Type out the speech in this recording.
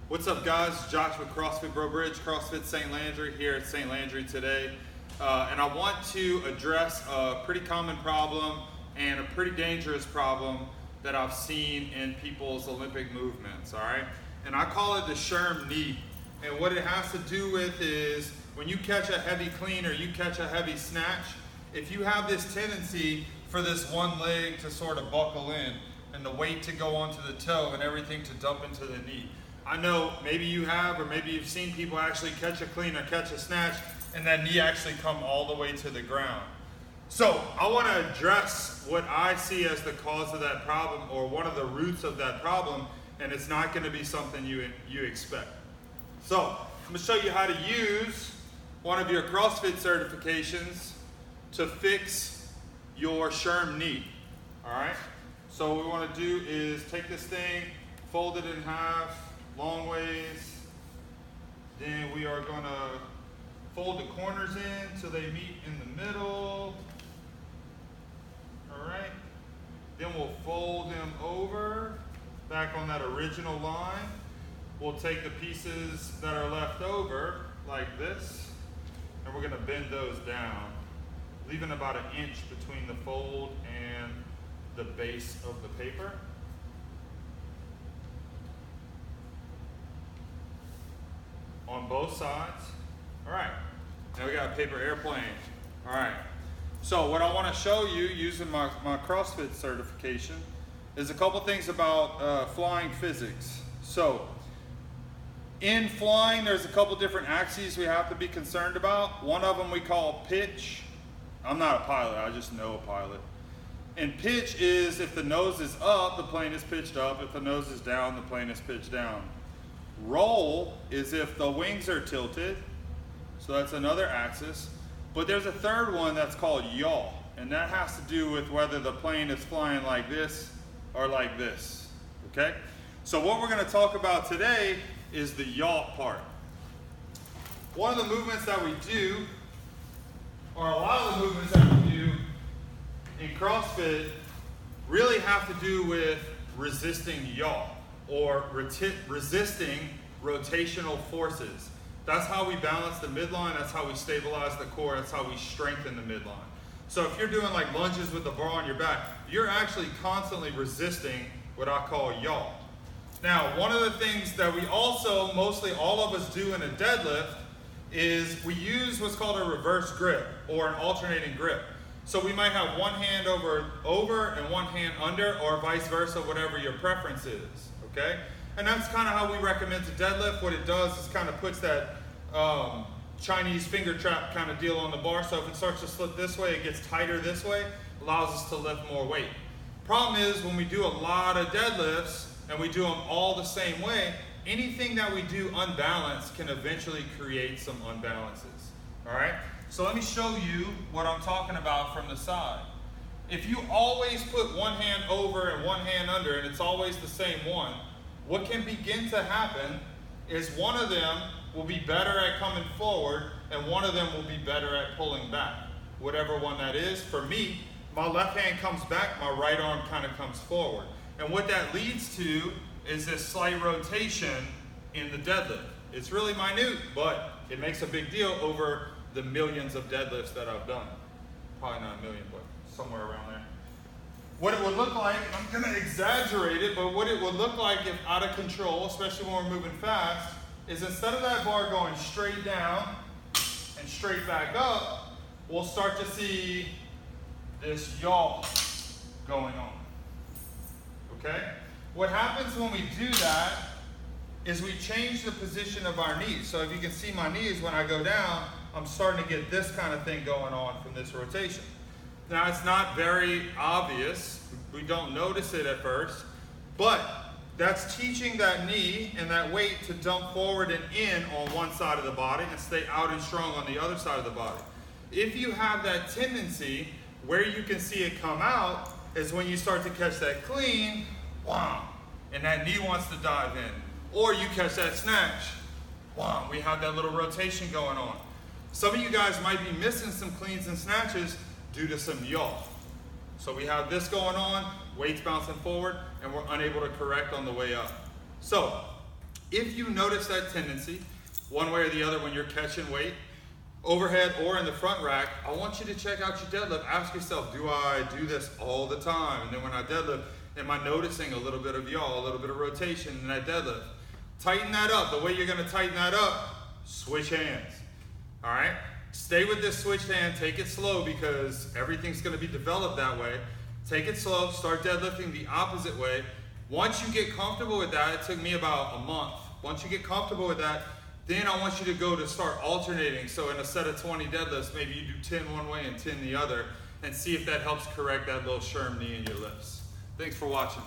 What's up, guys? Josh with CrossFit Bro Bridge, CrossFit St. Landry here at St. Landry today. And I want to address a pretty common problem and a pretty dangerous problem that I've seen in people's Olympic movements, all right? And I call it the Sherm knee. And what it has to do with is when you catch a heavy clean or you catch a heavy snatch, if you have this tendency for this one leg to sort of buckle in and the weight to go onto the toe and everything to dump into the knee. I know maybe you have, or maybe you've seen people actually catch a clean or catch a snatch and that knee actually come all the way to the ground. So I want to address what I see as the cause of that problem, or one of the roots of that problem, and it's not going to be something you expect. So I'm going to show you how to use one of your CrossFit certifications to fix your Sherm knee. All right. So what we want to do is take this thing, fold it in half, long ways. Then we are going to fold the corners in so they meet in the middle. All right. Then we'll fold them over back on that original line. We'll take the pieces that are left over like this, and we're going to bend those down, leaving about 1 inch between the fold and the base of the paper. On both sides. All right, now we got a paper airplane. All right, so what I want to show you using my CrossFit certification is a couple things about flying physics. So in flying, there's a couple different axes we have to be concerned about. One of them we call pitch. I'm not a pilot, I just know a pilot. And pitch is if the nose is up, the plane is pitched up. If the nose is down, the plane is pitched down. Roll is if the wings are tilted, so that's another axis. But there's a third one that's called yaw, and that has to do with whether the plane is flying like this or like this, okay? So what we're gonna talk about today is the yaw part. One of the movements that we do, or a lot of the movements that we do in CrossFit really have to do with resisting yaw, or resisting rotational forces. That's how we balance the midline, that's how we stabilize the core, that's how we strengthen the midline. So if you're doing like lunges with the bar on your back, you're actually constantly resisting what I call yaw. Now, one of the things that we also, mostly all of us do in a deadlift, is we use what's called a reverse grip, or an alternating grip. So we might have one hand over and one hand under, or vice versa, whatever your preference is, okay? And that's kind of how we recommend to deadlift. What it does is kind of puts that Chinese finger trap kind of deal on the bar. So if it starts to slip this way, it gets tighter this way, allows us to lift more weight. Problem is, when we do a lot of deadlifts, and we do them all the same way, anything that we do unbalanced can eventually create some unbalances, all right? So let me show you what I'm talking about from the side. If you always put one hand over and one hand under, and it's always the same one, what can begin to happen is one of them will be better at coming forward, and one of them will be better at pulling back. Whatever one that is, for me, my left hand comes back, my right arm kind of comes forward. And what that leads to is this slight rotation in the deadlift. It's really minute, but it makes a big deal over the millions of deadlifts that I've done. Probably not a million, but somewhere around there. What it would look like, I'm gonna exaggerate it, but what it would look like if out of control, especially when we're moving fast, is instead of that bar going straight down and straight back up, we'll start to see this yaw going on. Okay? What happens when we do that is we change the position of our knees. So if you can see my knees, when I go down, I'm starting to get this kind of thing going on from this rotation. Now, it's not very obvious. We don't notice it at first, but that's teaching that knee and that weight to dump forward and in on one side of the body and stay out and strong on the other side of the body. If you have that tendency, where you can see it come out is when you start to catch that clean, wham, and that knee wants to dive in. Or you catch that snatch, wham, we have that little rotation going on. Some of you guys might be missing some cleans and snatches due to some yaw. So we have this going on, weights bouncing forward, and we're unable to correct on the way up. So If you notice that tendency, one way or the other when you're catching weight, overhead or in the front rack, I want you to check out your deadlift. Ask yourself, do I do this all the time? And then when I deadlift, am I noticing a little bit of yaw, a little bit of rotation in that deadlift? Tighten that up. The way you're gonna tighten that up, switch hands, all right? Stay with this switched hand, take it slow because everything's gonna be developed that way. Take it slow, start deadlifting the opposite way. Once you get comfortable with that, it took me about a month. Once you get comfortable with that, then I want you to go to start alternating. So in a set of 20 deadlifts, maybe you do 10 one way and 10 the other, and see if that helps correct that little Sherm knee in your lifts. Thanks for watching.